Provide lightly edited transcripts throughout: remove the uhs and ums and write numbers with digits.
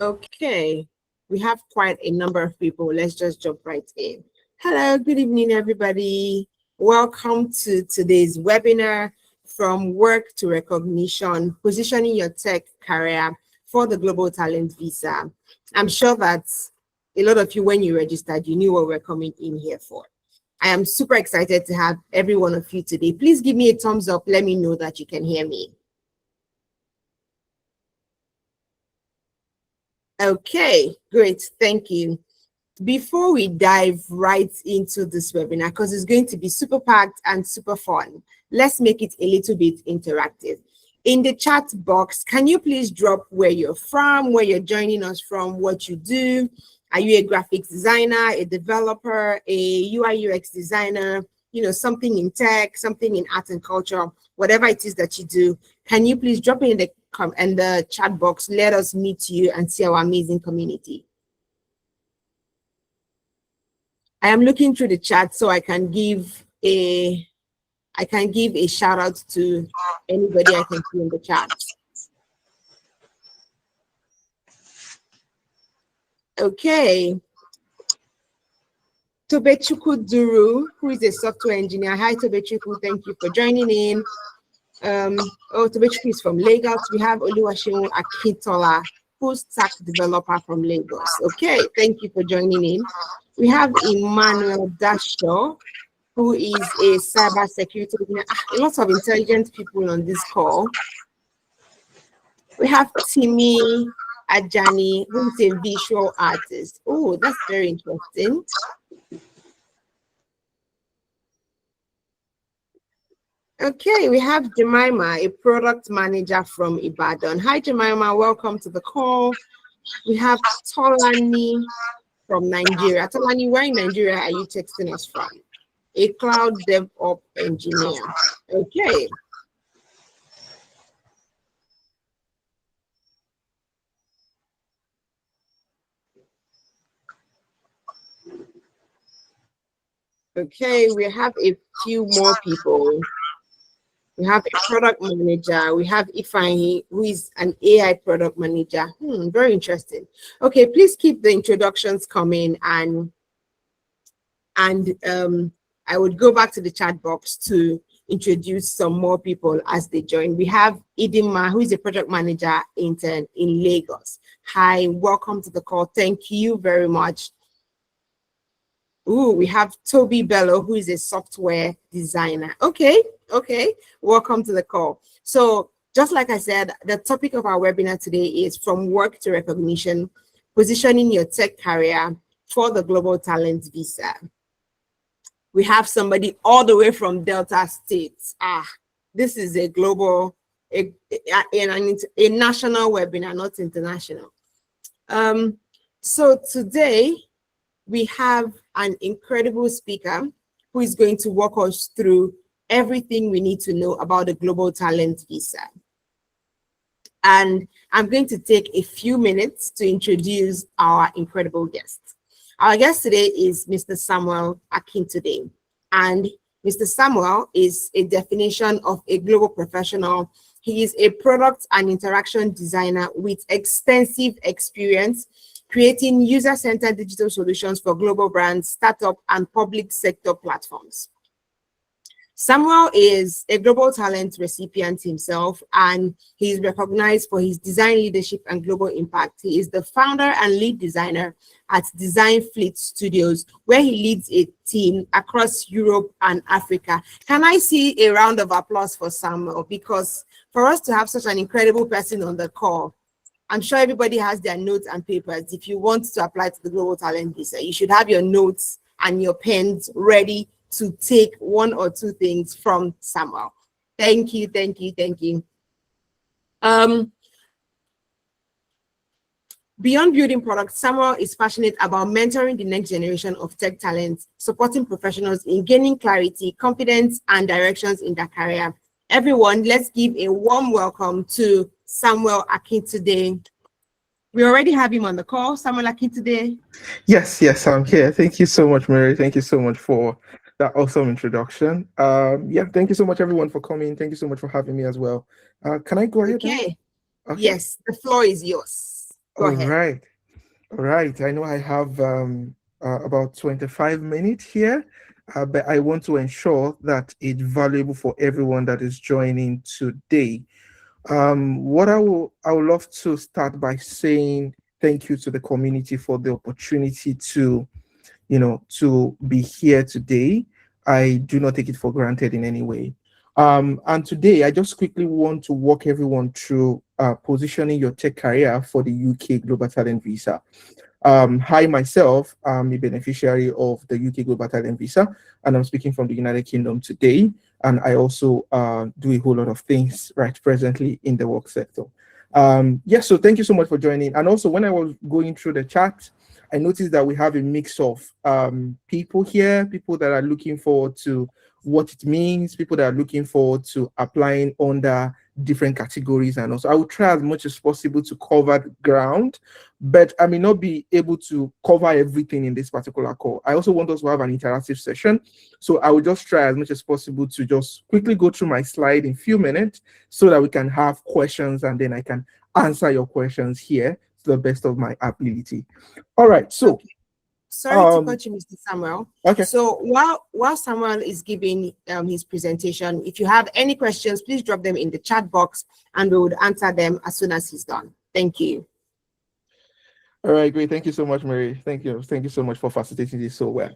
Okay, we have quite a number of people. Let's just jump right in. Hello, good evening, everybody. Welcome to today's webinar, From Work to Recognition, Positioning Your Tech Career for the Global Talent Visa. I'm sure that a lot of you, when you registered, you knew what we're coming in here for. I am super excited to have every one of you today. Please give me a thumbs up. Let me know that you can hear me. Okay, great. Thank you. Before we dive right into this webinar, because it's going to be super packed and super fun, let's make it a little bit interactive. In the chat box, can you please drop where you're from, where you're joining us from, what you do? Are you a graphics designer, a developer, a UI UX designer, something in tech, something in art and culture, whatever it is that you do? Can you please drop it in the chat box? Let us meet you and see our amazing community. I am looking through the chat so I can give a shout out to anybody I can see in the chat. Okay. Tobechukwu Duru, who is a software engineer. Hi, Tobechukwu. Thank you for joining in. Tobechukwu is from Lagos. We have Oluwaseun Akintola, full stack developer from Lagos. Okay, thank you for joining in. We have Emmanuel Dashaw, who is a cyber security engineer. Lots of intelligent people on this call. We have Timi Ajani, who is a visual artist. Oh, that's very interesting. Okay, we have Jemima, a product manager from Ibadan. Hi, Jemima, welcome to the call. We have Tolani from Nigeria. Tolani, where in Nigeria are you texting us from? A cloud DevOps engineer. Okay. Okay, we have a few more people. We have a product manager. We have Ifeanyi, who is an AI product manager. Very interesting. Okay, please keep the introductions coming, and I would go back to the chat box to introduce some more people as they join. We have Idima, who is a project manager intern in Lagos. Hi, welcome to the call. Thank you very much. Ooh, we have Toby Bello, who is a software designer. Okay, welcome to the call. So just like I said, the topic of our webinar today is From Work to Recognition, Positioning Your Tech Career for the Global Talent Visa. We have somebody all the way from Delta State. This is a global, a national webinar, not international. So today we have an incredible speaker who is going to walk us through everything we need to know about the Global Talent Visa. And I'm going to take a few minutes to introduce our incredible guest. Our guest today is Mr. Samuel Akintunde. And Mr. Samuel is a definition of a global professional. He is a product and interaction designer with extensive experience creating user-centered digital solutions for global brands, startup, and public sector platforms. Samuel is a global talent recipient himself, and he is recognized for his design leadership and global impact. He is the founder and lead designer at Design Fleet Studios, where he leads a team across Europe and Africa. Can I see a round of applause for Samuel? Because for us to have such an incredible person on the call, I'm sure everybody has their notes and papers. If you want to apply to the Global Talent Visa, you should have your notes and your pens ready to take one or two things from Samuel. Thank you. Beyond building products, Samuel is passionate about mentoring the next generation of tech talents, supporting professionals in gaining clarity, confidence, and directions in their career. Everyone, let's give a warm welcome to Samuel Akintunde. We already have him on the call. Samuel Akintunde. Yes, I'm here. Thank you so much, Mary. Thank you so much for that awesome introduction. Thank you so much, everyone, for coming. Thank you so much for having me as well. Can I go ahead? Okay. Yes, the floor is yours. Go All ahead. right. All right. I know I have about 25 minutes here, but I want to ensure that it's valuable for everyone that is joining today. What I would love to start by saying thank you to the community for the opportunity to, to be here today. I do not take it for granted in any way. And today, I just quickly want to walk everyone through positioning your tech career for the UK Global Talent Visa. I myself am a beneficiary of the UK Global Talent Visa, and I'm speaking from the United Kingdom today. And I also do a whole lot of things right presently in the work sector. Yes, so thank you so much for joining. And also, when I was going through the chat, I noticed that we have a mix of people here, people that are looking forward to what it means, people that are looking forward to applying under different categories. And also, I will try as much as possible to cover the ground, but I may not be able to cover everything in this particular call. I also want us to have an interactive session. So I will just try as much as possible to just quickly go through my slide in a few minutes so that we can have questions and then I can answer your questions here to the best of my ability. All right, so Okay. Sorry to cut you, Mr. Samuel. okay. So while Samuel is giving his presentation, if you have any questions, please drop them in the chat box and we would answer them as soon as he's done. Thank you. All right, great. Thank you so much, Mary. Thank you. Thank you so much for facilitating this so well.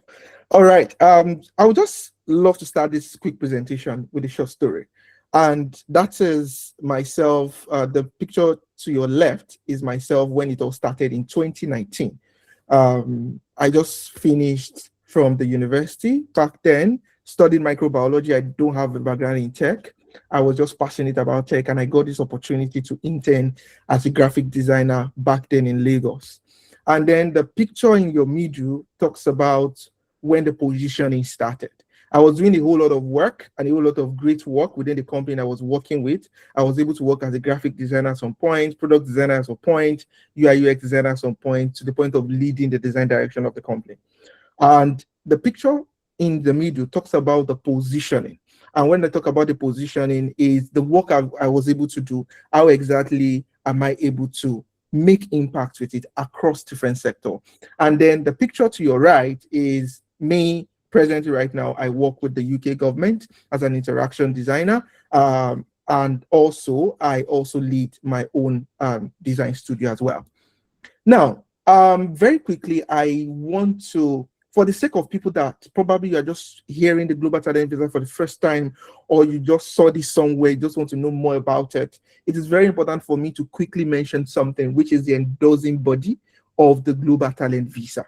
All right. I would just love to start this quick presentation with a short story. And that is myself. The picture to your left is myself when it all started in 2019. I just finished from the university back then, studied microbiology. I don't have a background in tech. I was just passionate about tech, and I got this opportunity to intern as a graphic designer back then in Lagos. And then the picture in your middle talks about when the positioning started. I was doing a whole lot of work and a whole lot of great work within the company I was working with. I was able to work as a graphic designer at some point, product designer at some point, UI UX designer at some point, to the point of leading the design direction of the company. And the picture in the middle talks about the positioning. And when I talk about the positioning, is the work I was able to do. How exactly am I able to make impact with it across different sectors? And then the picture to your right is me presently right now. I work with the UK government as an interaction designer. And also, I also lead my own design studio as well. Now, very quickly, I want to, for the sake of people that probably are just hearing the Global Talent Visa for the first time, or you just saw this somewhere, you just want to know more about it, it is very important for me to quickly mention something, which is the endorsing body of the Global Talent Visa.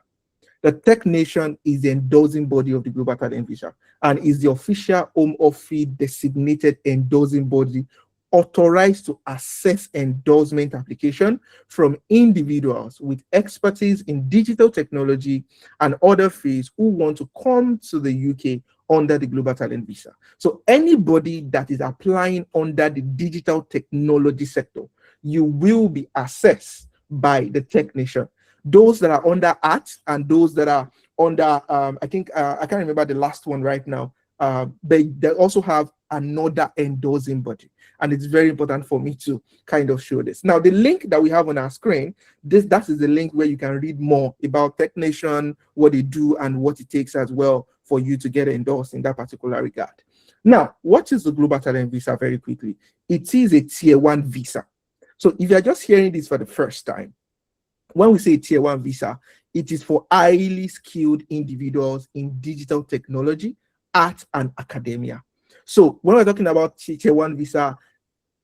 The Tech Nation is the endorsing body of the Global Talent Visa and is the official Home Office designated endorsing body authorized to assess endorsement application from individuals with expertise in digital technology and other fields who want to come to the UK under the Global Talent Visa. So anybody that is applying under the digital technology sector, you will be assessed by the Tech Nation. Those that are under art and those that are under, I can't remember the last one right now. They also have another endorsing body. And it's very important for me to kind of show this. Now, the link that we have on our screen, that is the link where you can read more about Tech Nation, what they do, and what it takes as well for you to get endorsed in that particular regard. Now, what is the Global Talent Visa very quickly? It is a tier 1 visa. So if you're just hearing this for the first time, when we say tier 1 visa, it is for highly skilled individuals in digital technology, art, and academia. So when we're talking about tier 1 visa,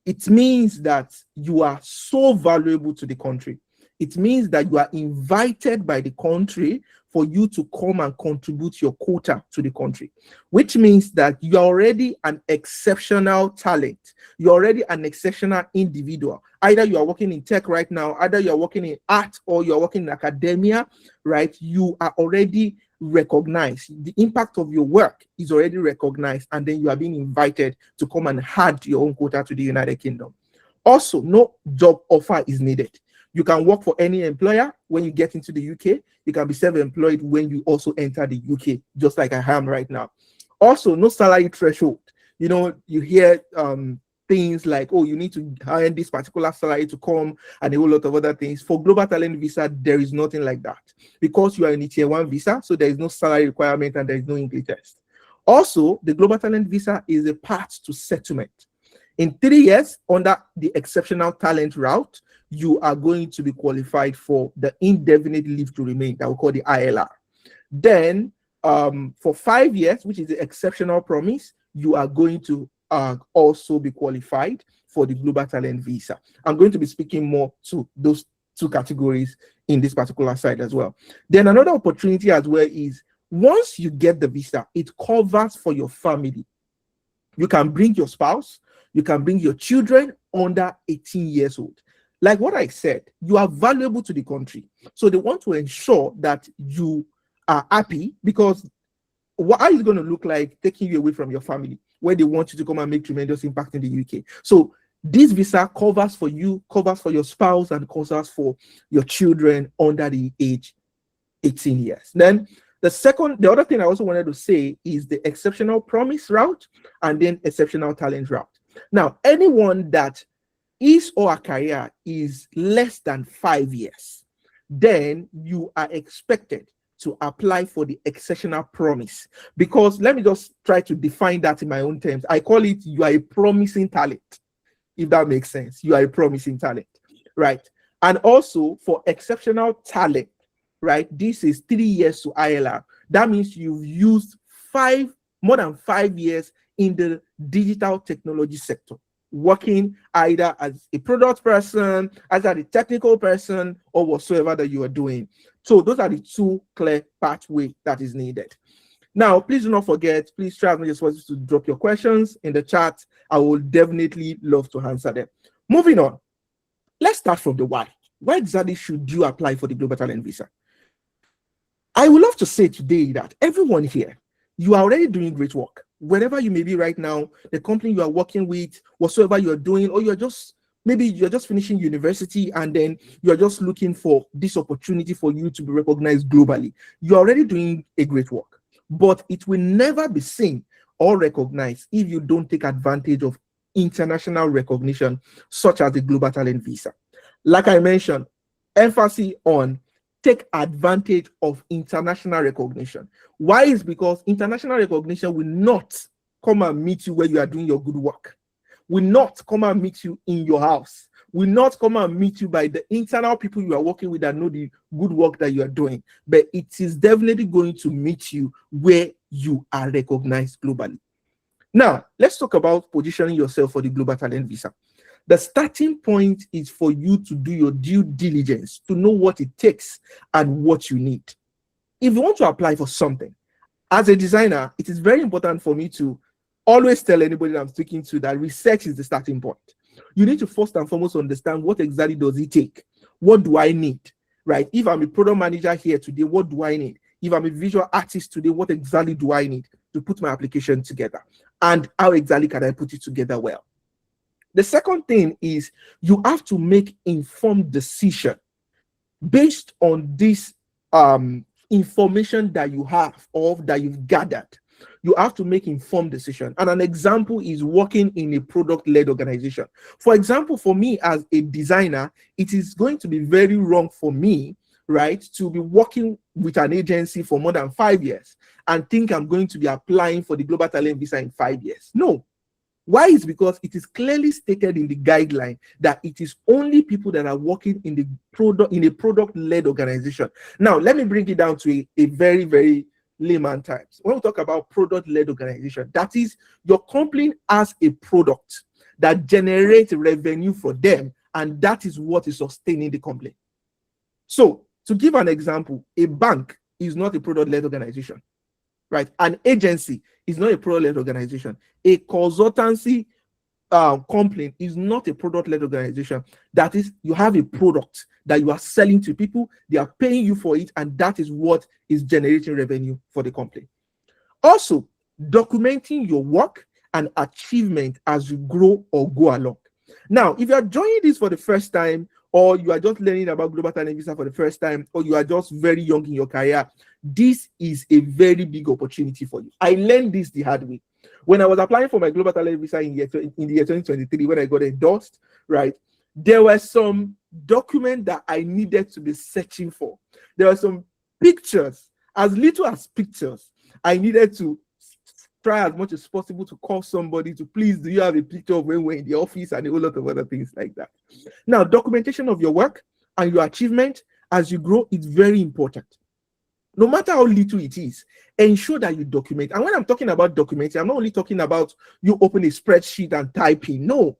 it means that you are so valuable to the country. It means that you are invited by the country for you to come and contribute your quota to the country, which means that you're already an exceptional talent. You're already an exceptional individual. Either you are working in tech right now, either you're working in art or you're working in academia, right? You are already recognized. The impact of your work is already recognized, and then you are being invited to come and add your own quota to the United Kingdom. Also, no job offer is needed. You can work for any employer when you get into the UK. You can be self-employed when you also enter the UK, just like I am right now. Also, no salary threshold. You know, you hear things like, oh, you need to earn this particular salary to come, and a whole lot of other things. For Global Talent Visa, there is nothing like that, because you are in a tier 1 visa, so there is no salary requirement and there is no English test. Also, the Global Talent Visa is a path to settlement. In 3 years, under the exceptional talent route, you are going to be qualified for the indefinite leave to remain that we call the ILR. Then, for 5 years, which is the exceptional promise, you are going to also be qualified for the Global Talent Visa. I'm going to be speaking more to those 2 categories in this particular side as well. Then another opportunity as well is, once you get the visa, it covers for your family. You can bring your spouse, you can bring your children under 18 years old. Like what I said, you are valuable to the country. So they want to ensure that you are happy, because what is it going to look like taking you away from your family, where they want you to come and make tremendous impact in the UK? So this visa covers for you, covers for your spouse, and covers for your children under the age 18 years. Then the other thing I also wanted to say is the exceptional promise route and then exceptional talent route. Now, anyone that his or her career is less than 5 years, then you are expected to apply for the exceptional promise. Because let me just try to define that in my own terms. I call it, you are a promising talent, if that makes sense. You are a promising talent, right? And also for exceptional talent, right, this is 3 years to ILR. That means you've used more than 5 years in the digital technology sector, working either as a product person, as a technical person, or whatsoever that you are doing. So those are the 2 clear pathways that is needed. Now, please do not forget, please try as much as possible to drop your questions in the chat. I will definitely love to answer them. Moving on, let's start from the why. Why exactly should you apply for the Global Talent Visa? I would love to say today that everyone here, you are already doing great work. Wherever you may be right now, the company you are working with, whatsoever you're doing, or maybe you're just finishing university and then you're just looking for this opportunity for you to be recognized globally. You're already doing a great work, but it will never be seen or recognized if you don't take advantage of international recognition, such as the Global Talent Visa. Like I mentioned, emphasis on take advantage of international recognition. Why? Is because international recognition will not come and meet you where you are doing your good work, will not come and meet you in your house, will not come and meet you by the internal people you are working with that know the good work that you are doing, but it is definitely going to meet you where you are recognized globally. Now, let's talk about positioning yourself for the Global Talent Visa. The starting point is for you to do your due diligence to know what it takes and what you need. If you want to apply for something, as a designer, it is very important for me to always tell anybody that I'm speaking to that research is the starting point. You need to first and foremost understand what exactly does it take? What do I need, right? If I'm a product manager here today, what do I need? If I'm a visual artist today, what exactly do I need to put my application together? And how exactly can I put it together well? The second thing is you have to make informed decision based on this information that you have or that you've gathered. You have to make informed decision. And an example is working in a product-led organization. For example, for me as a designer, it is going to be very wrong for me, right, to be working with an agency for more than 5 years and think I'm going to be applying for the Global Talent Visa in 5 years. No. Why? Is because it is clearly stated in the guideline that it is only people that are working in a product-led organization. Now, let me bring it down to a very, very layman terms. When we talk about product-led organization, that is your company has a product that generates revenue for them, and that is what is sustaining the company. So, to give an example, a bank is not a product-led organization, right? An agency is not a product-led organization. A consultancy company is not a product-led organization. That is, you have a product that you are selling to people, they are paying you for it, and that is what is generating revenue for the company. Also, documenting your work and achievement as you grow or go along. Now, if you are joining this for the first time, or you are just learning about Global Talent Visa for the first time, or you are just very young in your career, this is a very big opportunity for you. I learned this the hard way. When I was applying for my global talent visa in the year 2023, when I got endorsed, right, there were some documents that I needed to be searching for. There were some pictures, as little as pictures. I needed to try as much as possible to call somebody to, please, do you have a picture of when we're in the office, and a whole lot of other things like that. Now, documentation of your work and your achievement as you grow is very important. No matter how little it is, ensure that you document. And when I'm talking about documenting, I'm not only talking about you open a spreadsheet and type in. No,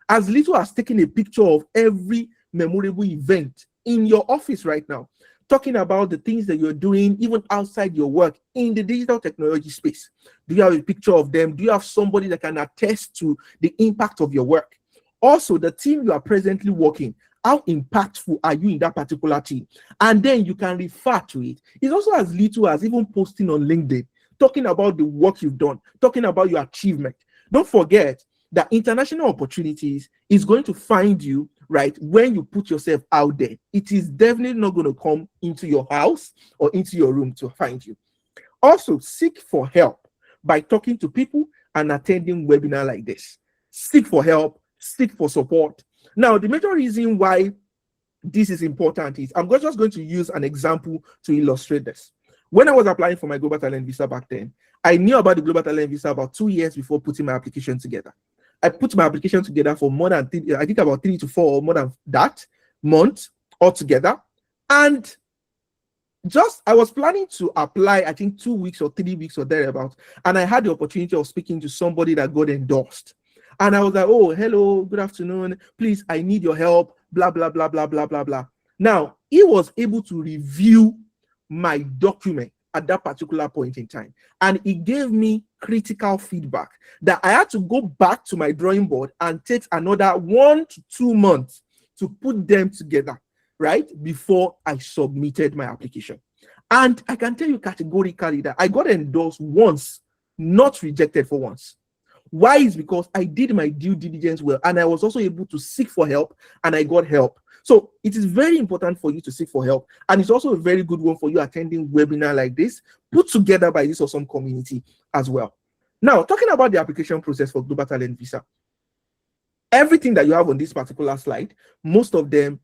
as little as taking a picture of every memorable event in your office right now, talking about the things that you're doing even outside your work in the digital technology space. Do you have a picture of them? Do you have somebody that can attest to the impact of your work? Also, the team you are presently working, how impactful are you in that particular team? And then you can refer to it. It's also as little as even posting on LinkedIn, talking about the work you've done, talking about your achievement. Don't forget that international opportunities is going to find you, right, when you put yourself out there. It is definitely not going to come into your house or into your room to find you. Also, seek for help by talking to people and attending webinars like this. Seek for help, seek for support. Now, the major reason why this is important is I'm just going to use an example to illustrate this. When I was applying for my Global Talent Visa back then, I knew about the Global Talent Visa about 2 years before putting my application together. I put my application together for more than, I think about 3 to 4 or more than that months altogether. And I was planning to apply, I think 2 weeks or 3 weeks or thereabouts. And I had the opportunity of speaking to somebody that got endorsed. And I was like, oh, hello, good afternoon. Please, I need your help, blah, blah, blah, blah, blah, blah, blah. Now, he was able to review my document at that particular point in time. And he gave me critical feedback that I had to go back to my drawing board and take another 1 to 2 months to put them together, right, before I submitted my application. And I can tell you categorically that I got endorsed once, not rejected for once. Why? Is because I did my due diligence well, and I was also able to seek for help, and I got help. So it is very important for you to seek for help, and it's also a very good one for you attending webinar like this, put together by this awesome community as well. Now, talking about the application process for Global Talent Visa, everything that you have on this particular slide, most of them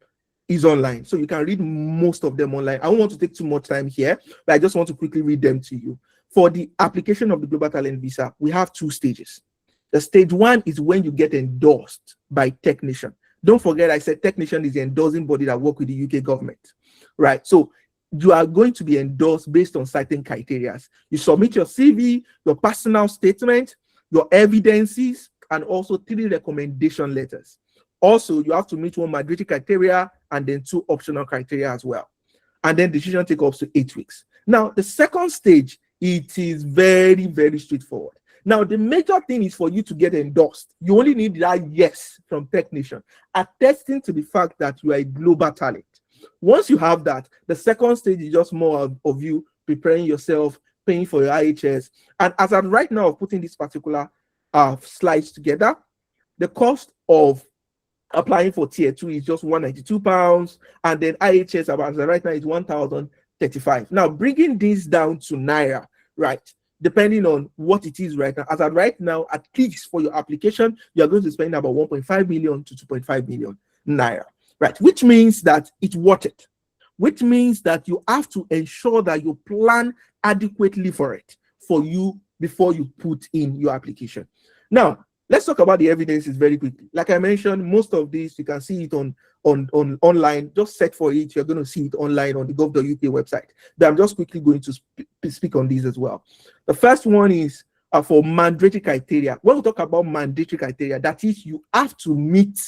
is online, so you can read most of them online. I don't want to take too much time here, but I just want to quickly read them to you. For the application of the Global Talent Visa, we have 2 stages. The stage 1 is when you get endorsed by Technician. Don't forget, I said Technician is the endorsing body that work with the UK government, right? So you are going to be endorsed based on certain criteria. You submit your CV, your personal statement, your evidences, and also 3 recommendation letters. Also, you have to meet 1 mandatory criteria and then 2 optional criteria as well. And then decision take up to 8 weeks. Now, the second stage, it is very, very straightforward. Now, the major thing is for you to get endorsed. You only need that yes from Technician, attesting to the fact that you are a global talent. Once you have that, the second stage is just more of you preparing yourself, paying for your IHS. And as I'm right now putting this particular slides together, the cost of applying for tier 2 is just £192, and then IHS as right now is 1,035. Now, bringing this down to Naira, right? Depending on what it is right now. As of right now, at least for your application, you are going to spend about 1.5 million to 2.5 million Naira, right? Which means that it's worth it. Which means that you have to ensure that you plan adequately for it, for you, before you put in your application. Now, let's talk about the evidences very quickly. Like I mentioned, most of these, you can see it on online. Just search for it. You're going to see it online on the gov.uk website. But I'm just quickly going to speak on these as well. The first one is for mandatory criteria. When we talk about mandatory criteria, that is, you have to meet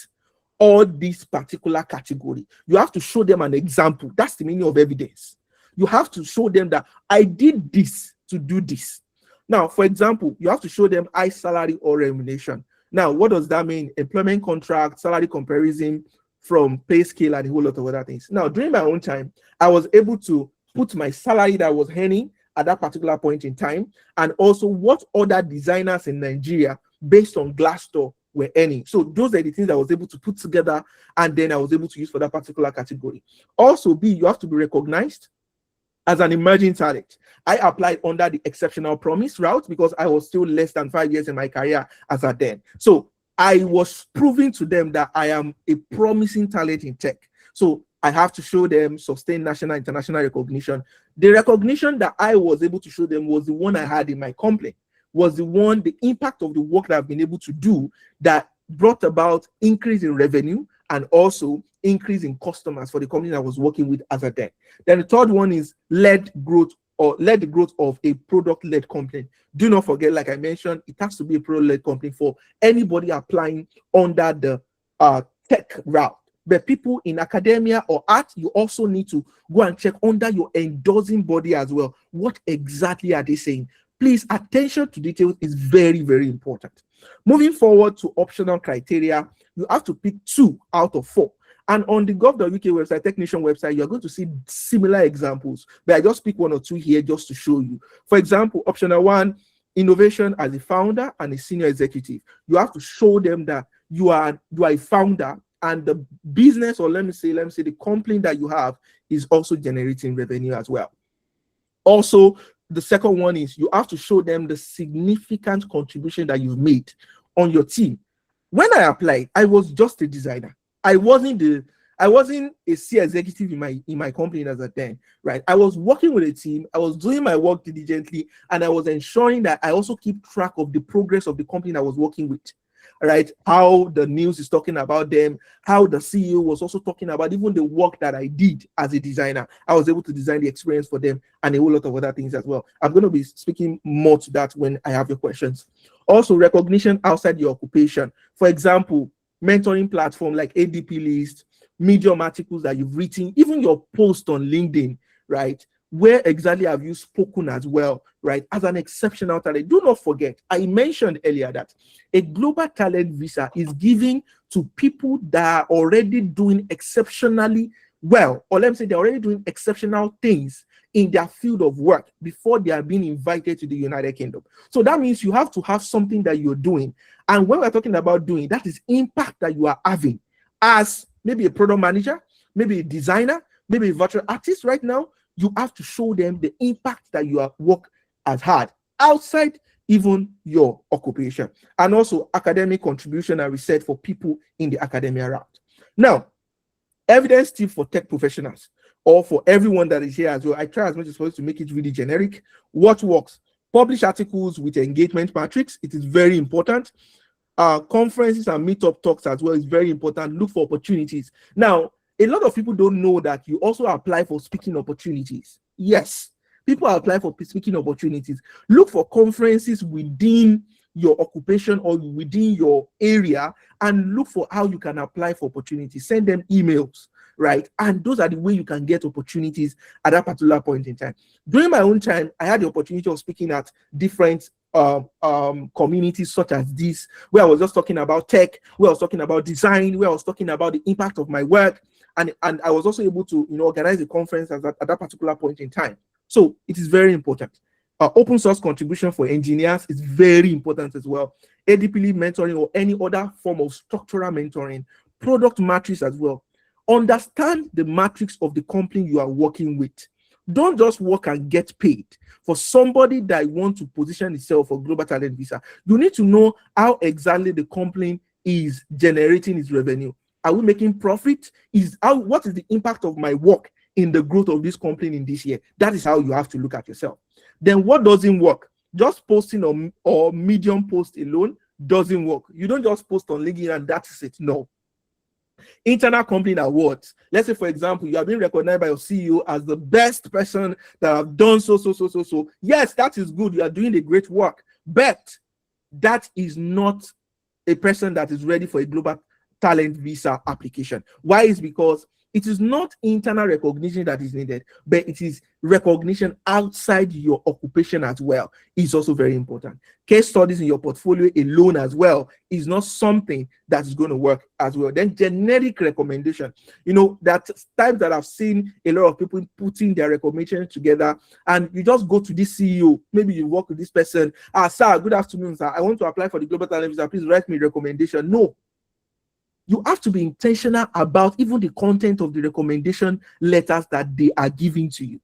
all these particular category. You have to show them an example. That's the meaning of evidence. You have to show them that I did this to do this. Now, for example, you have to show them high salary or remuneration. Now, what does that mean? Employment contract, salary comparison from pay scale, and a whole lot of other things. Now, during my own time, I was able to put my salary that I was earning at that particular point in time, and also what other designers in Nigeria based on Glassdoor were earning. So those are the things I was able to put together, and then I was able to use for that particular category. Also, B, you have to be recognized as an emerging talent. I applied under the exceptional promise route because I was still less than 5 years in my career as at then. So I was proving to them that I am a promising talent in tech. So I have to show them sustained national, international recognition. The recognition that I was able to show them was the one I had in my company, was the impact of the work that I've been able to do that brought about increase in revenue and also increase in customers for the company I was working with as a then. Then the third one is led the growth of a product-led company. Do not forget, like I mentioned, it has to be a product-led company for anybody applying under the tech route. But people in academia or art, you also need to go and check under your endorsing body as well. What exactly are they saying? Please, attention to details is very, very important. Moving forward to optional criteria, you have to pick 2 out of 4. And on the gov.uk website, Technician website, you're going to see similar examples. But I just pick 1 or 2 here just to show you. For example, optional 1, innovation as a founder and a senior executive. You have to show them that you are a founder and the business, or let me say the company that you have is also generating revenue as well. Also, the second one is you have to show them the significant contribution that you've made on your team. When I applied, I was just a designer. I wasn't a C executive in my company as at then, right? I was working with a team, I was doing my work diligently, and I was ensuring that I also keep track of the progress of the company I was working with, right? How the news is talking about them, how the CEO was also talking about even the work that I did as a designer. I was able to design the experience for them and a whole lot of other things as well. I'm going to be speaking more to that when I have your questions. Also, recognition outside your occupation. For example, mentoring platform like ADP List, Medium articles that you've written, even your post on LinkedIn, right? Where exactly have you spoken as well, right? As an exceptional talent. Do not forget, I mentioned earlier that a global talent visa is given to people that are already doing exceptionally well, or let me say they're already doing exceptional things in their field of work before they are being invited to the United Kingdom. So that means you have to have something that you're doing. And when we're talking about doing, that is impact that you are having as maybe a product manager, maybe a designer, maybe a virtual artist right now. You have to show them the impact that your work has had outside even your occupation, and also academic contribution and research for people in the academia route. Now, evidence tip for tech professionals or for everyone that is here as well. I try as much as possible to make it really generic. What works? Publish articles with engagement matrix. It is very important. Conferences and meetup talks as well is very important. Look for opportunities. Now, a lot of people don't know that you also apply for speaking opportunities. Yes, people apply for speaking opportunities. Look for conferences within your occupation or within your area and look for how you can apply for opportunities. Send them emails, right? And those are the way you can get opportunities at that particular point in time. During my own time, I had the opportunity of speaking at different communities such as this, where I was just talking about tech, where I was talking about design, where I was talking about the impact of my work, and I was also able to organize a conference at that particular point in time. So it is very important. Open source contribution for engineers is very important as well. ADP mentoring or any other form of structural mentoring, product matrix as well. Understand the matrix of the company you are working with. Don't just work and get paid. For somebody that wants to position itself for global talent visa, you need to know how exactly the company is generating its revenue. Are we making profit? What is the impact of my work in the growth of this company in this year? That is how you have to look at yourself. Then what doesn't work? Just posting or Medium post alone doesn't work. You don't just post on LinkedIn and that's it. No. Internal company awards. Let's say, for example, you have been recognized by your CEO as the best person that have done so. Yes, that is good. You are doing a great work, but that is not a person that is ready for a global talent visa application. Why? Is because it is not internal recognition that is needed, but it is recognition outside your occupation as well. Is also very important. Case studies in your portfolio alone as well is not something that is going to work as well. Then generic recommendation, that times that I've seen a lot of people putting their recommendation together, and you just go to this CEO, maybe you work with this person. Sir, good afternoon, sir. I want to apply for the global talent visa. Please write me a recommendation. No. You have to be intentional about even the content of the recommendation letters that they are giving to you,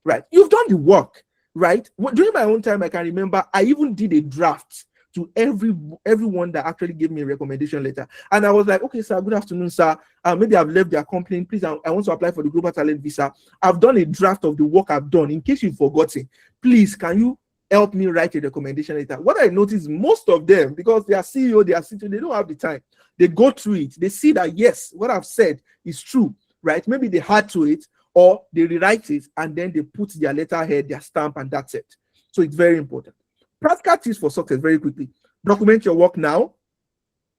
right? You've done the work, right? During my own time, I can remember I even did a draft to everyone that actually gave me a recommendation letter. And I was like, okay, sir, good afternoon, sir. Maybe I've left their complaint. Please, I want to apply for the Global Talent Visa. I've done a draft of the work I've done. In case you've forgotten, please, can you help me write a recommendation letter? What I noticed, most of them, because they are CEO, they are CTO, they don't have the time. They go through it. They see that, yes, what I've said is true, right? Maybe they add to it, or they rewrite it, and then they put their letterhead, their stamp, and that's it. So it's very important. Practical tips for success, very quickly. Document your work now.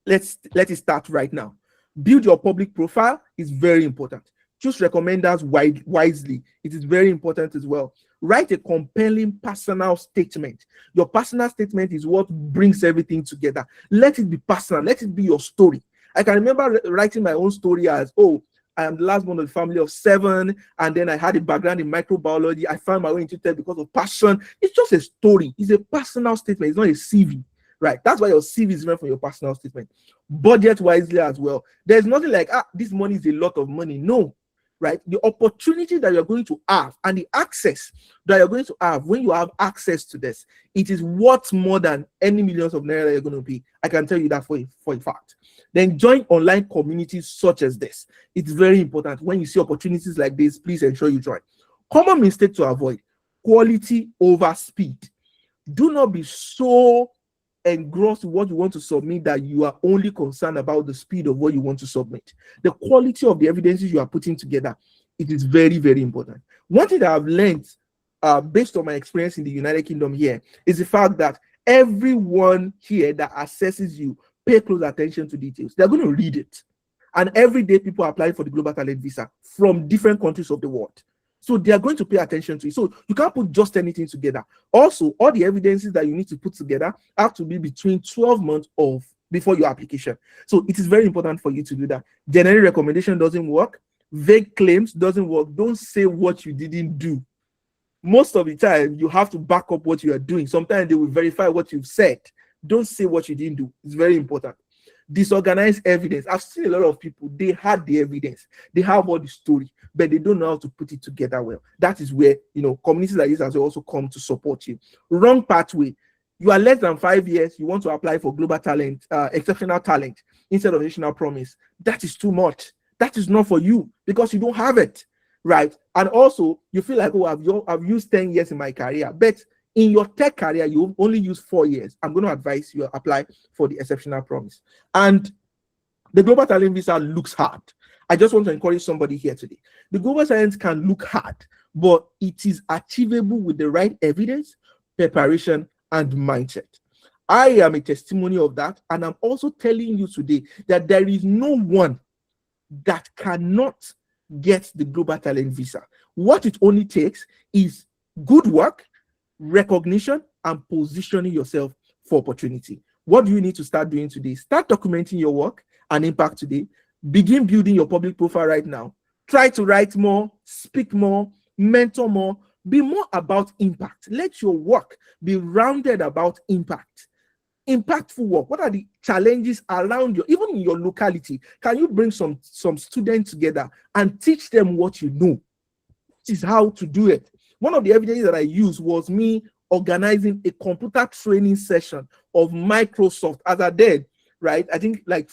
Let it start right now. Build your public profile is very important. Choose recommenders wisely. It is very important as well. Write a compelling personal statement. Your personal statement is what brings everything together. Let it be personal. Let it be your story. I can remember writing my own story as, oh, I am the last one of the family of 7, and then I had a background in microbiology. I found my way into tech because of passion. It's just a story. It's a personal statement. It's not a CV, right? That's why your CV is different from your personal statement. Budget wisely as well. There's nothing like, this money is a lot of money. No, right? The opportunity that you're going to have and the access that you're going to have when you have access to this, it is worth more than any millions of naira you're going to pay. I can tell you that for a fact. Then join online communities such as this. It's very important. When you see opportunities like this, please ensure you join. Common mistake to avoid: quality over speed. Do not be so engrossed with what you want to submit that you are only concerned about the speed of what you want to submit. The quality of the evidences you are putting together, it is very, very important. One thing that I've learned based on my experience in the United Kingdom here is the fact that everyone here that assesses you pay close attention to details. They're going to read it. And every day people are applying for the Global Talent Visa from different countries of the world. So they are going to pay attention to it. So you can't put just anything together. Also, all the evidences that you need to put together have to be between 12 months of before your application. So it is very important for you to do that. Generic recommendation doesn't work. Vague claims doesn't work. Don't say what you didn't do. Most of the time, you have to back up what you are doing. Sometimes they will verify what you've said. Don't say what you didn't do. It's very important. Disorganized evidence. I've seen a lot of people, they had the evidence, they have all the story, but they don't know how to put it together well. That is where, communities like this has also come to support you. Wrong pathway. You are less than 5 years, you want to apply for global talent, exceptional talent, instead of national promise. That is too much. That is not for you because you don't have it, right? And also, you feel like, oh, I've used 10 years in my career, but in your tech career, you only use 4 years. I'm going to advise you apply for the exceptional promise. And the Global Talent Visa looks hard. I just want to encourage somebody here today. The Global Talent can look hard, but it is achievable with the right evidence, preparation, and mindset. I am a testimony of that. And I'm also telling you today that there is no one that cannot get the Global Talent Visa. What it only takes is good work, recognition, and positioning yourself for opportunity. What do you need to start doing today? Start documenting your work and impact today. Begin building your public profile right now. Try to write more, speak more, mentor more, be more about impact. Let your work be rounded about impact. Impactful work. What are the challenges around you, even in your locality? Can you bring some students together and teach them what you know? This is how to do it. One of the evidences that I used was me organizing a computer training session of Microsoft as I did, right? I think like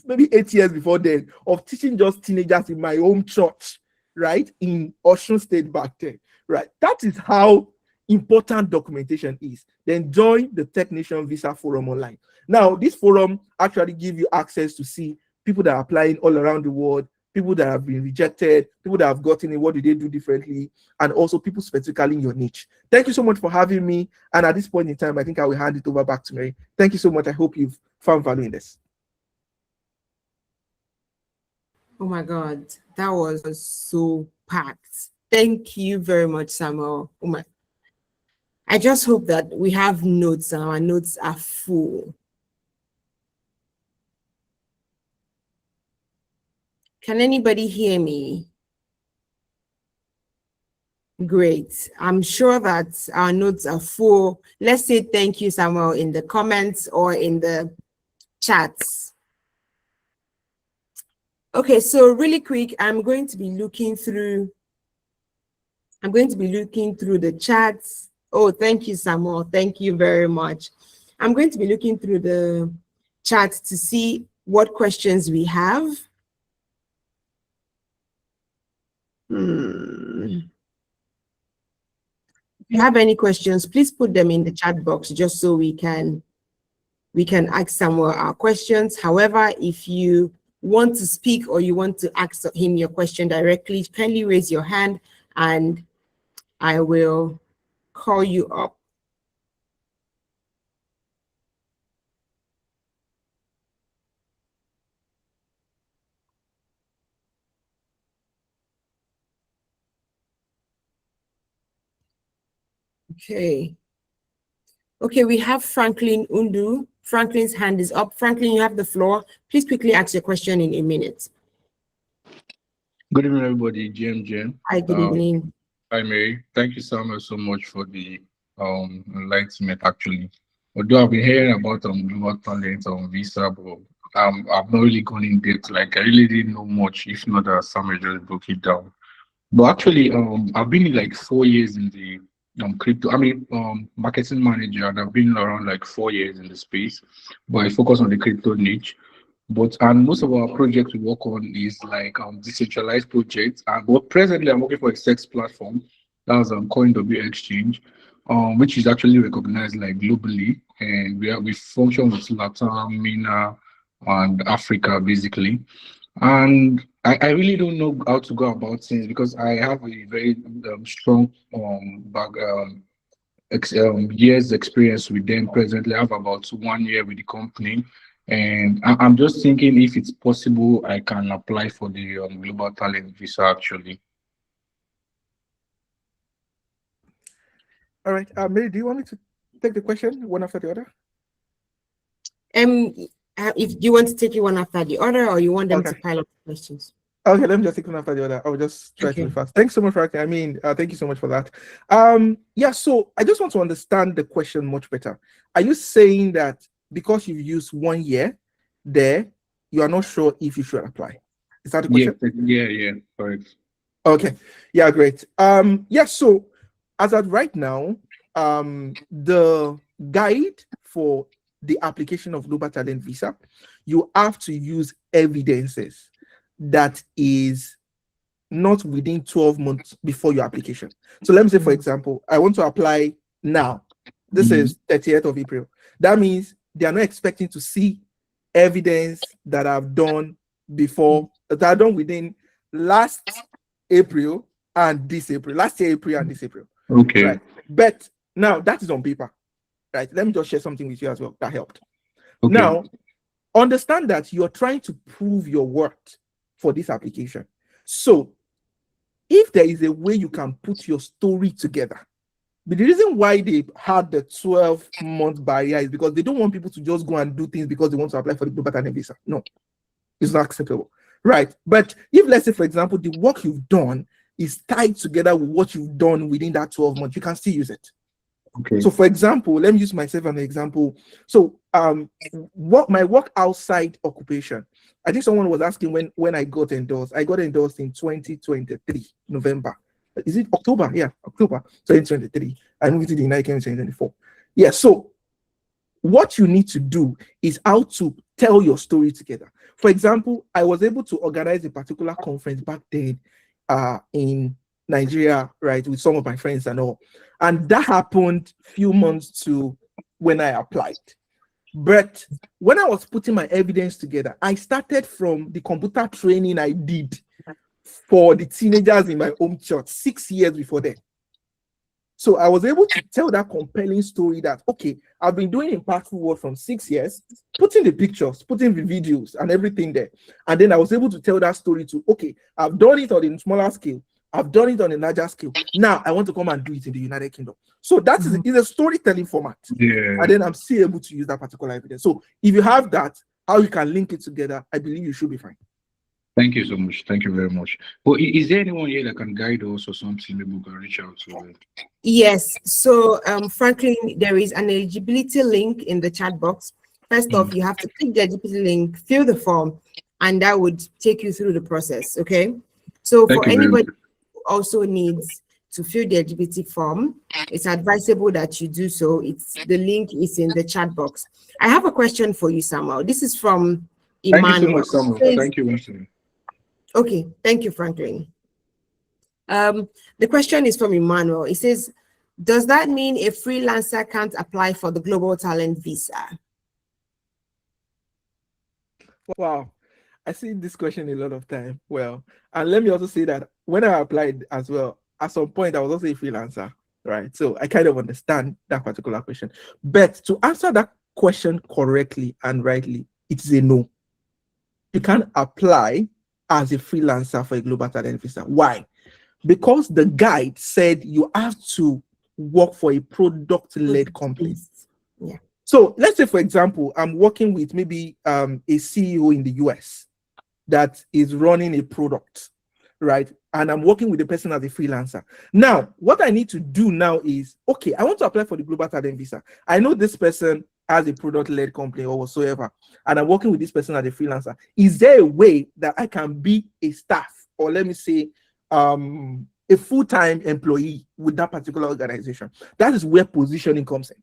maybe 8 years before then, of teaching just teenagers in my home church, right? In Osun State back then, right? That is how important documentation is. Then join the Tech Nation Visa Forum online. Now, this forum actually gives you access to see people that are applying all around the world, people that have been rejected, people that have gotten it, what do they do differently, and also people specifically in your niche. Thank you so much for having me. And at this point in time, I think I will hand it over back to Mary. Thank you so much. I hope you've found value in this. Oh my God, that was so packed. Thank you very much, Samuel. I just hope that we have notes and our notes are full. Can anybody hear me? Great. I'm sure that our notes are full. Let's say thank you, Samuel, in the comments or in the chats. Okay, so really quick, I'm going to be looking through I'm going to be looking through the chats. Oh, thank you, Samuel. Thank you very much. I'm going to be looking through the chats to see what questions we have. If you have any questions, please put them in the chat box just so we can ask Samuel our questions. However, if you want to speak or you want to ask him your question directly, kindly raise your hand and I will call you up. Okay. Okay, we have Franklin Undu. Franklin's hand is up. Franklin, you have the floor. Please quickly ask your question in a minute. Good evening, everybody. GM. Hi, good evening. Hi, Mary. Thank you, Samuel, so much for the enlightenment, actually. Although I've been hearing about global talent visa, but I've not really gone in depth. Like, I really didn't know much, if not that Samuel just broke it down. But actually, I've been like 4 years in the crypto. Marketing manager, and I've been around like 4 years in the space, but I focus on the crypto niche. And most of our projects we work on is like decentralized projects. And but presently, I'm working for a sex platform that's CoinW Exchange, which is actually recognized like globally, and we function with Latin, MENA, and Africa basically. And I really don't know how to go about things because I have a very strong years experience with them. Presently, I have about 1 year with the company, and I'm just thinking if it's possible I can apply for the global talent visa actually. All right, Mary, do you want me to take the question one after the other? If you want to take it one after the other, or you want them Okay. to pile up questions. Okay, let me just take one after the other. I'll just try to be fast. Thanks so much, Franklin. I mean, thank you so much for that. Yeah, so I just want to understand the question much better. Are you saying that because you've used 1 year there, you are not sure if you should apply? Is that the question? Yeah, correct. Okay, yeah, great. Yeah, so as of right now, the guide for the application of global talent visa, you have to use evidences that is not within 12 months before your application. So let me say, for example, I want to apply now. This is 30th of April. That means they are not expecting to see evidence that I've done before, that I've done within last April and this April, last year April and this April. Okay. Right. But now that is on paper. Right. Let me just share something with you as well that helped. Okay. Now, understand that you're trying to prove your worth for this application. So if there is a way you can put your story together, but the reason why they had the 12-month barrier is because they don't want people to just go and do things because they want to apply for the global talent visa. No, it's not acceptable. Right. But if, let's say, for example, the work you've done is tied together with what you've done within that 12 months, you can still use it. Okay. So, for example, let me use myself as an example. So, what my work outside occupation, I think someone was asking when I got endorsed. I got endorsed in 2023, November. Is it October? Yeah, October 2023. I moved to the United Kingdom in 2024. Yeah, so what you need to do is how to tell your story together. For example, I was able to organize a particular conference back then in Nigeria, right, with some of my friends and all. And that happened a few months to when I applied. But when I was putting my evidence together, I started from the computer training I did for the teenagers in my home church 6 years before that. So I was able to tell that compelling story that, okay, I've been doing impactful work from 6 years, putting the pictures, putting the videos and everything there. And then I was able to tell that story to, okay, I've done it on a smaller scale. I've done it on a larger scale. Now I want to come and do it in the United Kingdom. So that is a storytelling format. Yeah. And then I'm still able to use that particular evidence. So if you have that, how you can link it together, I believe you should be fine. Thank you so much. Thank you very much. Well, is there anyone here that can guide us or something? Maybe we can reach out to it. Yes. So, Franklin, there is an eligibility link in the chat box. First off, you have to click the eligibility link, fill the form, and that would take you through the process. Okay. So, for anybody who also needs to fill the eligibility form, it's advisable that you do so. The link is in the chat box. I have a question for you, Samuel. This is from Thank you so Emmanuel. much, Samuel. Thank you, Winston. Okay, thank you, Franklin. The question is from Emmanuel. It says, does that mean a freelancer can't apply for the Global Talent Visa? Wow, I see this question a lot of time. Well, and let me also say that when I applied as well, at some point I was also a freelancer, right? So I kind of understand that particular question. But to answer that question correctly and rightly, it's a no. You can't apply as a freelancer for a Global Talent Visa. Why? Because the guide said you have to work for a product-led company. Yeah. So let's say, for example, I'm working with maybe a CEO in the US that is running a product, right? And I'm working with the person as a freelancer. Now, what I need to do now is, okay, I want to apply for the Global Talent Visa. I know this person has a product-led company or whatsoever, and I'm working with this person as a freelancer. Is there a way that I can be a staff, or let me say, a full-time employee with that particular organization? That is where positioning comes in.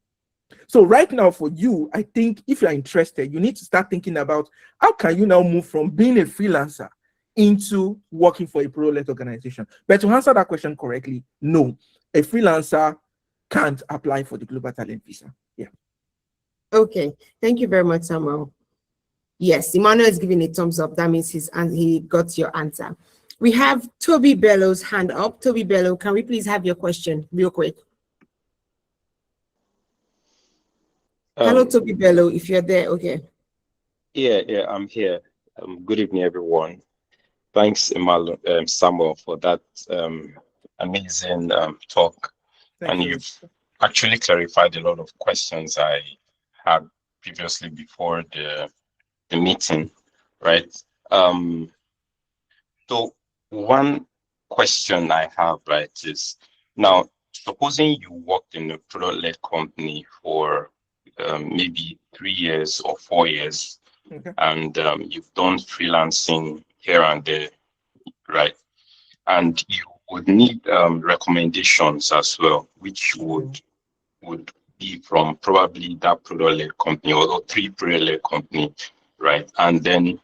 So right now for you, I think if you're interested, you need to start thinking about how can you now move from being a freelancer into working for a pro-led organization. But to answer that question correctly, no, a freelancer can't apply for the Global Talent Visa. Yeah. Okay, thank you very much, Samuel. Yes, Emmanuel is giving a thumbs up. That means he got your answer. We have Toby Bellow's hand up. Toby Bellow, can we please have your question real quick? Hello, Toby Bellow, if you're there, okay. Yeah, I'm here. Good evening, everyone. Thanks, Samuel, for that amazing talk. Thank you. You've actually clarified a lot of questions I had previously before the meeting, right? So one question I have, right, is now, supposing you worked in a product-led company for maybe 3 years or 4 years, okay, and you've done freelancing here and there, right? And you would need recommendations as well, which would be from probably that product-led company or 3 product-led company, right? And then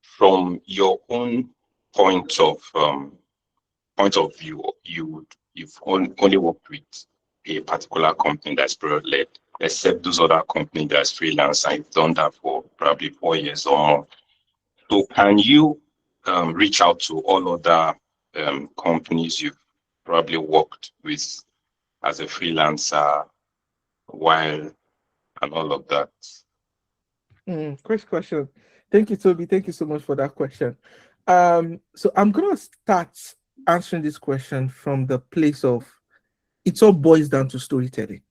from your own point of view, you've only worked with a particular company that's product-led, except those other companies that's freelance, and you've done that for probably 4 years or more. So can you reach out to all other companies you've probably worked with as a freelancer while and all of that? Great question. Thank you, Toby. Thank you so much for that question. So I'm going to start answering this question from the place of it all boils down to storytelling.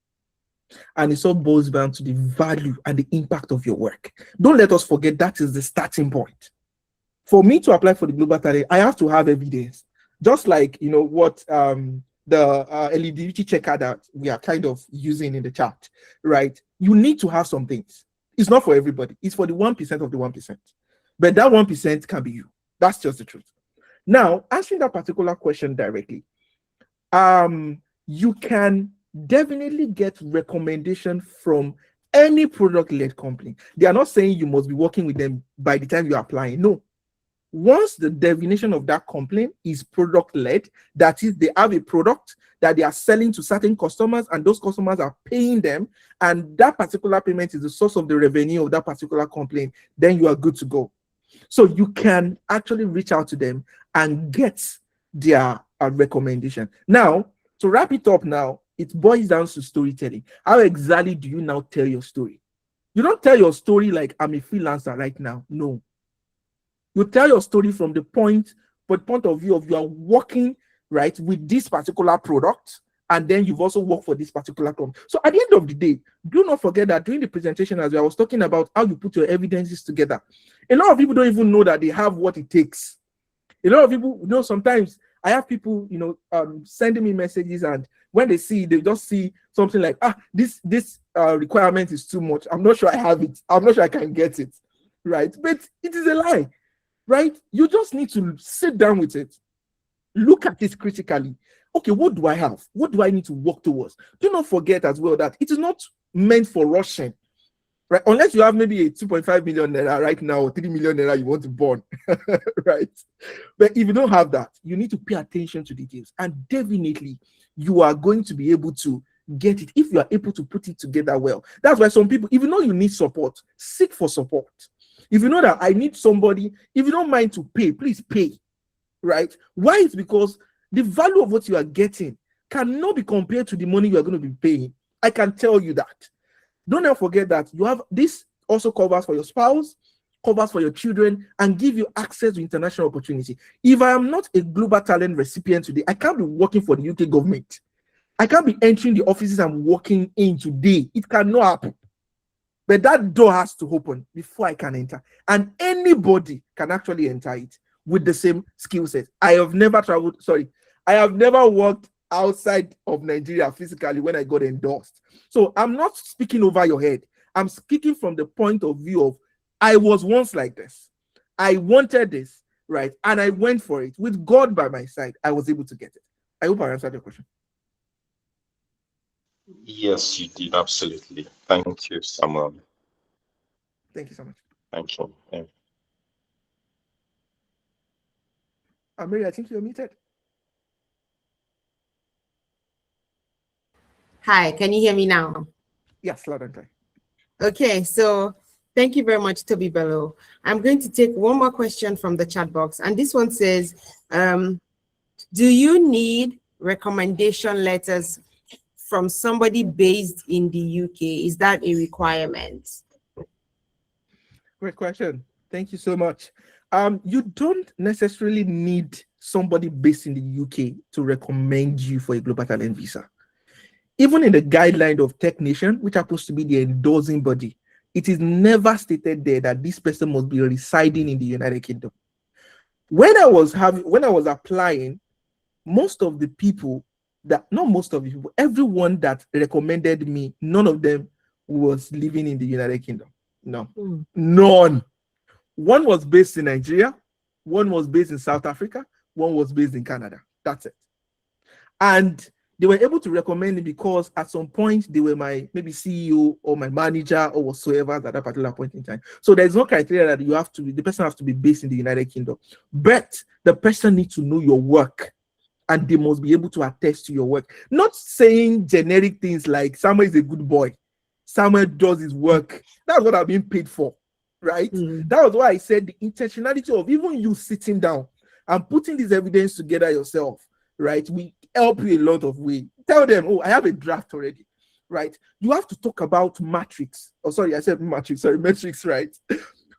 And it all boils down to the value and the impact of your work. Don't let us forget that is the starting point. For me to apply for the Global Talent, I have to have evidence. Just like, you know, what the eligibility checker that we are kind of using in the chat, right? You need to have some things. It's not for everybody. It's for the 1% of the 1%. But that 1% can be you. That's just the truth. Now, answering that particular question directly, you can definitely get recommendation from any product-led company. They are not saying you must be working with them by the time you're applying. No. Once the definition of that company is product-led, that is, they have a product that they are selling to certain customers, and those customers are paying them, and that particular payment is the source of the revenue of that particular company, then you are good to go. So you can actually reach out to them and get their recommendation. Now, to wrap it up now, it boils down to storytelling. How exactly do you now tell your story? You don't tell your story like I'm a freelancer right now. No. You tell your story from the point of view of you are working, right, with this particular product, and then you've also worked for this particular company. So at the end of the day, do not forget that during the presentation, as I was talking about how you put your evidences together, a lot of people don't even know that they have what it takes. A lot of people, you know, sometimes I have people, you know, sending me messages, and when they see, they just see something like, this requirement is too much. I'm not sure I have it. I'm not sure I can get it, right? But it is a lie, right? You just need to sit down with it. Look at it critically. Okay, what do I have? What do I need to work towards? Do not forget as well that it is not meant for rushing, right? Unless you have maybe a 2.5 million naira right now or 3 million naira you want to burn, right? But if you don't have that, you need to pay attention to details, and definitely you are going to be able to get it if you are able to put it together well. That's why some people, if you know you need support, seek for support. If you know that I need somebody, if you don't mind to pay, please pay, right? Why? It's because the value of what you are getting cannot be compared to the money you are going to be paying. I can tell you that. Don't ever forget that you have this also covers for your spouse, covers for your children, and give you access to international opportunity. If I am not a global talent recipient today, I can't be working for the UK government. I can't be entering the offices I'm working in today. It cannot happen. But that door has to open before I can enter. And anybody can actually enter it with the same skill set. I have never worked outside of Nigeria physically when I got endorsed. So I'm not speaking over your head. I'm speaking from the point of view of I was once like this. I wanted this, right? And I went for it. With God by my side, I was able to get it. I hope I answered your question. Yes, you did. Absolutely. Thank you, Samuel. Thank you so much. Thank you. Yeah. Mary, I think you're muted. Hi, can you hear me now? Yes, loud and clear. Okay, so thank you very much, Toby Bello. I'm going to take one more question from the chat box, and this one says, do you need recommendation letters from somebody based in the UK? Is that a requirement? Great question. Thank you so much. You don't necessarily need somebody based in the UK to recommend you for a global talent visa. Even in the guideline of Technation, which happens to be the endorsing body, it is never stated there that this person must be residing in the United Kingdom. When I was applying, most of the people everyone that recommended me, none of them was living in the United Kingdom. No, none. One was based in Nigeria, one was based in South Africa, one was based in Canada. That's it. And they were able to recommend me because at some point they were my maybe CEO or my manager or whatsoever at that particular point in time. So there's no criteria that the person has to be based in the United Kingdom, but the person needs to know your work and they must be able to attest to your work. Not saying generic things like Samuel is a good boy, Samuel does his work. That's what I've been paid for, right? That was why I said the intentionality of even you sitting down and putting this evidence together yourself, right? We help you a lot of ways. Tell them, oh, I have a draft already, right? You have to talk about metrics, right?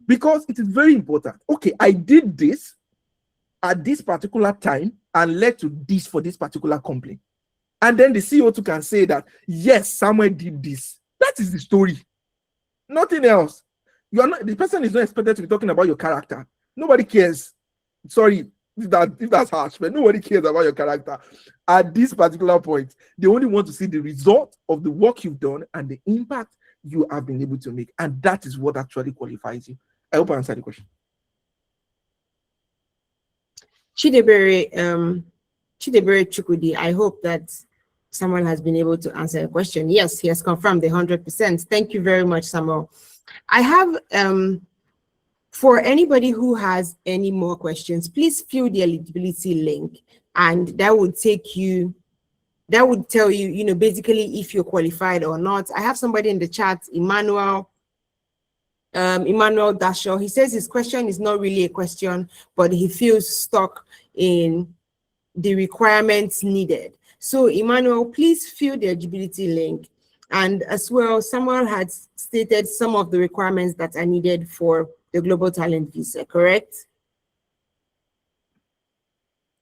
Because it is very important. Okay, I did this at this particular time and led to this for this particular company. And then the CEO too can say that, yes, Samuel did this. That is the story. Nothing else. The person is not expected to be talking about your character. Nobody cares. Sorry if that's harsh, but nobody cares about your character. At this particular point, they only want to see the result of the work you've done and the impact you have been able to make. And that is what actually qualifies you. I hope I answered the question. Chidebere Chukudi, I hope that someone has been able to answer the question. Yes, he has confirmed the 100%. Thank you very much, Samuel. I have, for anybody who has any more questions, please fill the eligibility link, and that would tell you, basically if you're qualified or not. I have somebody in the chat, Emmanuel Dashaw. He says his question is not really a question, but he feels stuck in the requirements needed. So Emmanuel, please fill the eligibility link. And as well, Samuel had stated some of the requirements that are needed for the Global Talent Visa, correct?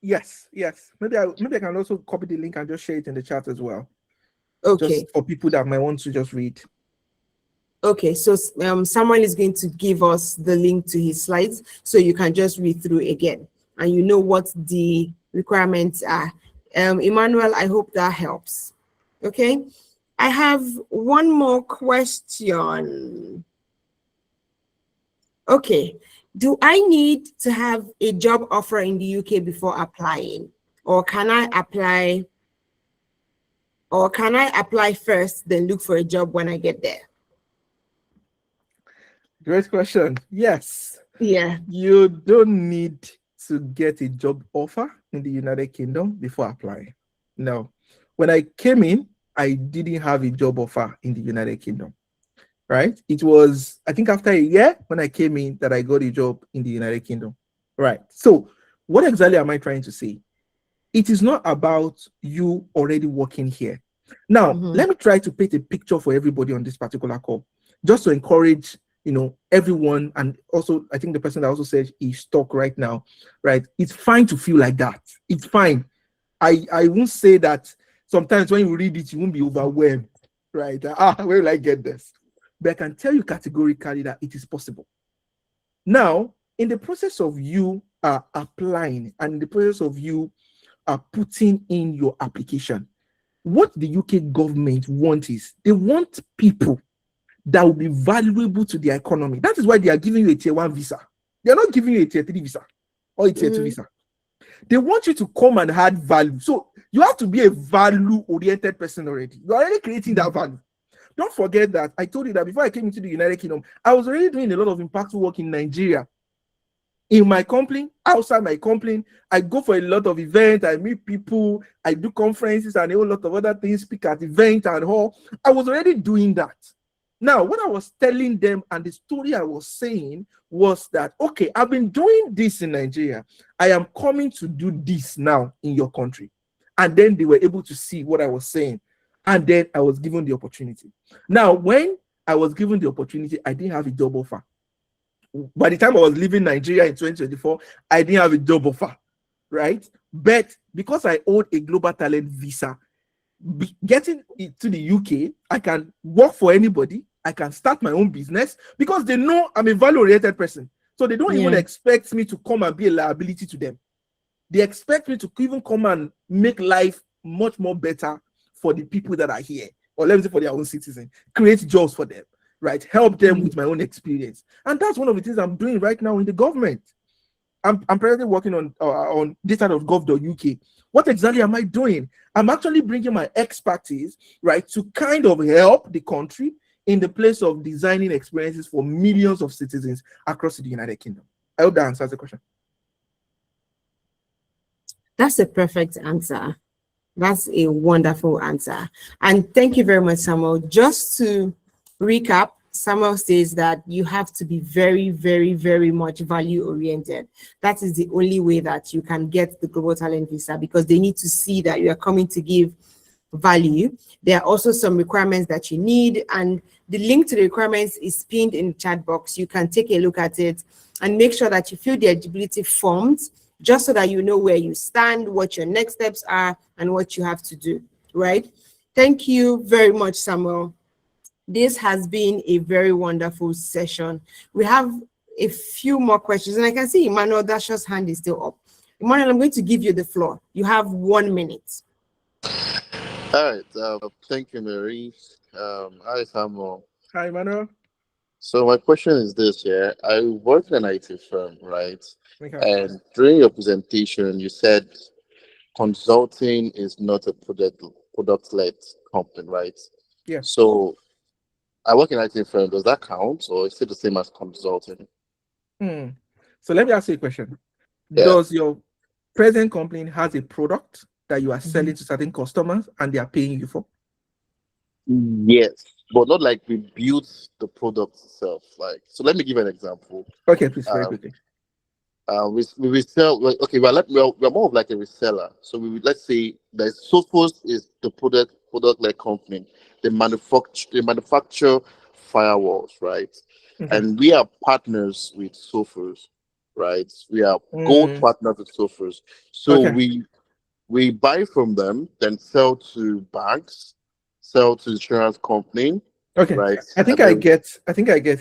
Yes. Maybe I can also copy the link and just share it in the chat as well. Okay. Just for people that might want to just read. Okay, so Samuel is going to give us the link to his slides so you can just read through again and you know what the requirements are. Emmanuel, I hope that helps. Okay, I have one more question. Okay, do I need to have a job offer in the UK before applying? Or can I apply? Or can I apply first, then look for a job when I get there? Great question. Yes. Yeah. You don't need to get a job offer in the United Kingdom before applying. No. When I came in, I didn't have a job offer in the United Kingdom, right? It was, I think, after a year when I came in that I got a job in the United Kingdom, right? So, what exactly am I trying to say? It is not about you already working here. Now, let me try to paint a picture for everybody on this particular call, just to encourage, everyone. And also, I think the person that also said he's stuck right now, right? It's fine to feel like that. It's fine. I won't say that sometimes when you read it, you won't be overwhelmed, right? Where will I get this? But I can tell you categorically that it is possible. Now, in the process of you applying and in the process of you putting in your application, what the UK government want is they want people that will be valuable to the economy. That is why they are giving you a tier 1 visa. They are not giving you a tier 3 visa or a tier 2 visa. They want you to come and add value. So you have to be a value-oriented person already. You're already creating that value. Don't forget that I told you that before I came into the United Kingdom, I was already doing a lot of impactful work in Nigeria. In my company, outside my company, I go for a lot of events, I meet people, I do conferences and a whole lot of other things, speak at events and all. I was already doing that. Now, what I was telling them and the story I was saying was that, okay, I've been doing this in Nigeria. I am coming to do this now in your country. And then they were able to see what I was saying. And then I was given the opportunity. Now, when I was given the opportunity, I didn't have a job offer. By the time I was leaving Nigeria in 2024, I didn't have a job offer, right? But because I own a global talent visa, getting it to the UK, I can work for anybody. I can start my own business because they know I'm a value-oriented person. So they don't even expect me to come and be a liability to them. They expect me to even come and make life much more better for the people that are here, or let me say for their own citizens, create jobs for them, right? Help them with my own experience. And that's one of the things I'm doing right now in the government. I'm presently working on data.gov.uk. What exactly am I doing? I'm actually bringing my expertise, right, to kind of help the country in the place of designing experiences for millions of citizens across the United Kingdom. I hope that answers the question. That's a perfect answer. That's a wonderful answer. And thank you very much, Samuel. Just to recap, Samuel says that you have to be very, very, very much value oriented. That is the only way that you can get the Global Talent Visa, because they need to see that you are coming to give value. There are also some requirements that you need, and the link to the requirements is pinned in the chat box. You can take a look at it and make sure that you fill the eligibility forms, just so that you know where you stand, what your next steps are, and what you have to do, right? Thank you very much, Samuel. This has been a very wonderful session. We have a few more questions, and I can see Emmanuel Dasha's hand is still up. Emmanuel, I'm going to give you the floor. You have 1 minute. All right. Thank you, Mary. Hi, Samuel. Hi, Emmanuel. So my question is this: yeah, I work in an IT firm, right? Okay. And during your presentation, you said consulting is not a product-led company, right? Yeah. So I work in an IT firm. Does that count, or is it the same as consulting? So let me ask you a question. Yeah. Does your present company has a product that you are selling to certain customers and they are paying you for? Yes, but not like we built the product itself. Like, so let me give an example. Okay, please, very quickly. We sell, like, okay, we're more of like a reseller. So let's say that Sophos is the product-led company. They manufacture firewalls, right? Okay. And we are partners with Sophos, right? We are gold partners with Sophos. So Okay. we buy from them, then sell to banks, sell to insurance company. Okay. Right. I think I get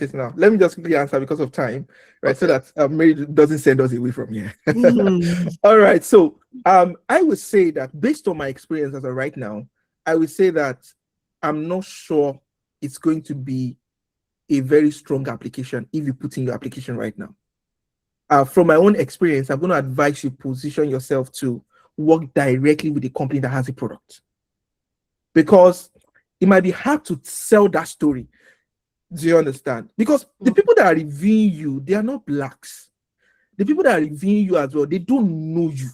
it now. Let me just quickly answer because of time, right? So that Mary doesn't send us away from here. All right. So I would say that based on my experience as of right now, I would say that I'm not sure it's going to be a very strong application if you put in your application right now. From my own experience, I'm going to advise you position yourself to work directly with the company that has a product, because it might be hard to sell that story. Do you understand? Because the people that are reviewing you, they are not blacks. The people that are reviewing you as well, they don't know you.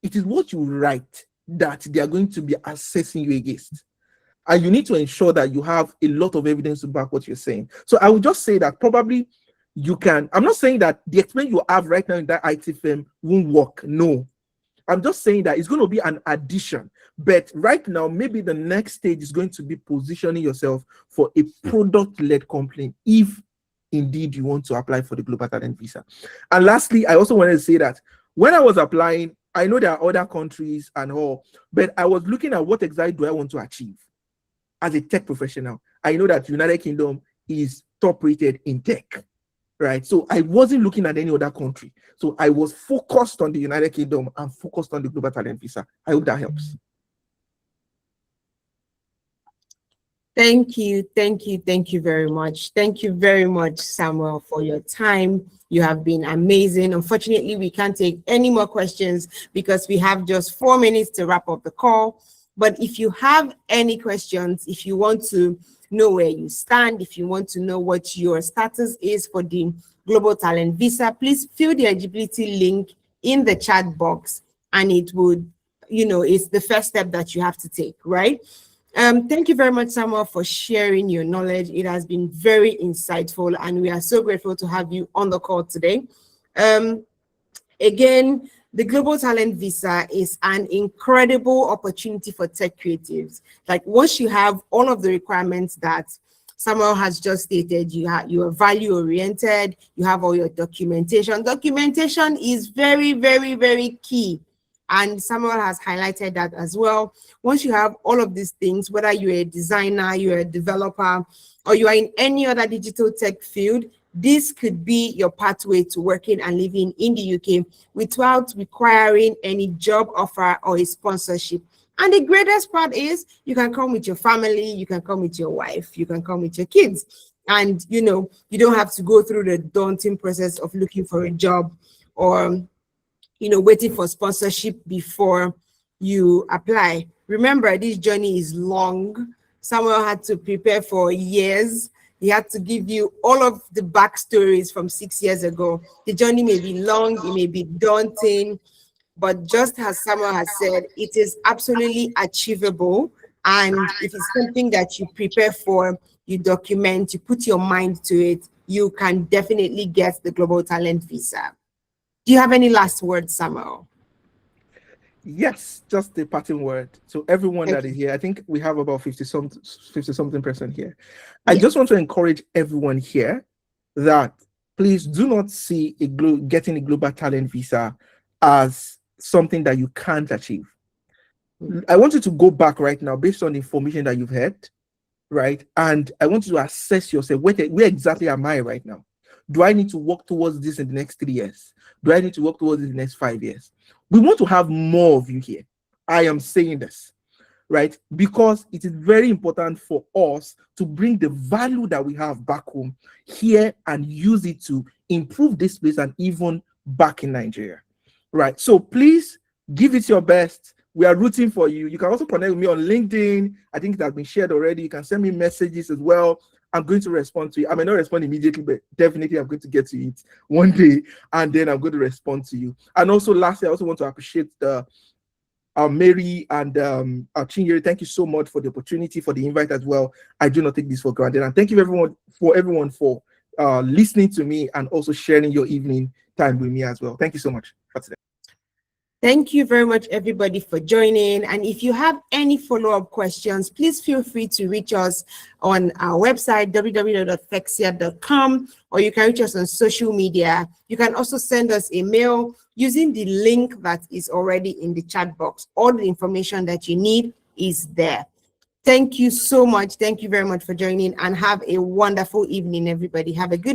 It is what you write that they are going to be assessing you against. And you need to ensure that you have a lot of evidence to back what you're saying. So I would just say that probably you can. I'm not saying that the experience you have right now in that IT firm won't work. No. I'm just saying that it's going to be an addition. But right now, maybe the next stage is going to be positioning yourself for a product-led company, if indeed you want to apply for the Global Talent Visa. And lastly, I also wanted to say that when I was applying, I know there are other countries and all, but I was looking at what exactly do I want to achieve as a tech professional. I know that United Kingdom is top rated in tech, right? So I wasn't looking at any other country. So I was focused on the United Kingdom and focused on the Global Talent Visa. I hope that helps. Thank you very much. Thank you very much, Samuel, for your time. You have been amazing. Unfortunately, we can't take any more questions because we have just 4 minutes to wrap up the call. But if you have any questions, if you want to know where you stand, if you want to know what your status is for the Global Talent Visa, please fill the eligibility link in the chat box, and it would, it's the first step that you have to take, right? Thank you very much, Samuel, for sharing your knowledge. It has been very insightful, and we are so grateful to have you on the call today. Again, the Global Talent Visa is an incredible opportunity for tech creatives. Like, once you have all of the requirements that Samuel has just stated, you are value-oriented, you have all your documentation. Documentation is very, very, very key. And Samuel has highlighted that as well. Once you have all of these things, whether you're a designer, you're a developer, or you are in any other digital tech field, this could be your pathway to working and living in the UK without requiring any job offer or a sponsorship. And the greatest part is you can come with your family, you can come with your wife, you can come with your kids. And, you don't have to go through the daunting process of looking for a job or waiting for sponsorship before you apply. Remember, this journey is long. Samuel had to prepare for years. He had to give you all of the backstories from 6 years ago. The journey may be long, it may be daunting, but just as Samuel has said, it is absolutely achievable. And if it's something that you prepare for, you document, you put your mind to it, you can definitely get the Global Talent Visa. Do you have any last words, Samuel? Yes, just the parting word. So everyone that is here, I think we have about 50 something percent here. I just want to encourage everyone here that please do not see getting a Global Talent Visa as something that you can't achieve. I want you to go back right now based on the information that you've heard, right? And I want you to assess yourself. Where exactly am I right now? Do I need to work towards this in the next 3 years? Do I need to work towards it in the next 5 years? We want to have more of you here. I am saying this, right? Because it is very important for us to bring the value that we have back home here and use it to improve this place and even back in Nigeria, right? So please give it your best. We are rooting for you. You can also connect with me on LinkedIn. I think it has been shared already. You can send me messages as well. I'm going to respond to you. I may not respond immediately, but definitely I'm going to get to it one day, and then I'm going to respond to you. And also, lastly, I also want to appreciate Mary and Chinyere. Thank you so much for the opportunity, for the invite as well. I do not take this for granted. And thank you everyone for listening to me and also sharing your evening time with me as well. Thank you so much for today. Thank you very much, everybody, for joining. And if you have any follow-up questions, please feel free to reach us on our website, www.fexia.com, or you can reach us on social media. You can also send us a mail using the link that is already in the chat box. All the information that you need is there. Thank you so much. Thank you very much for joining, and have a wonderful evening, everybody. Have a good night.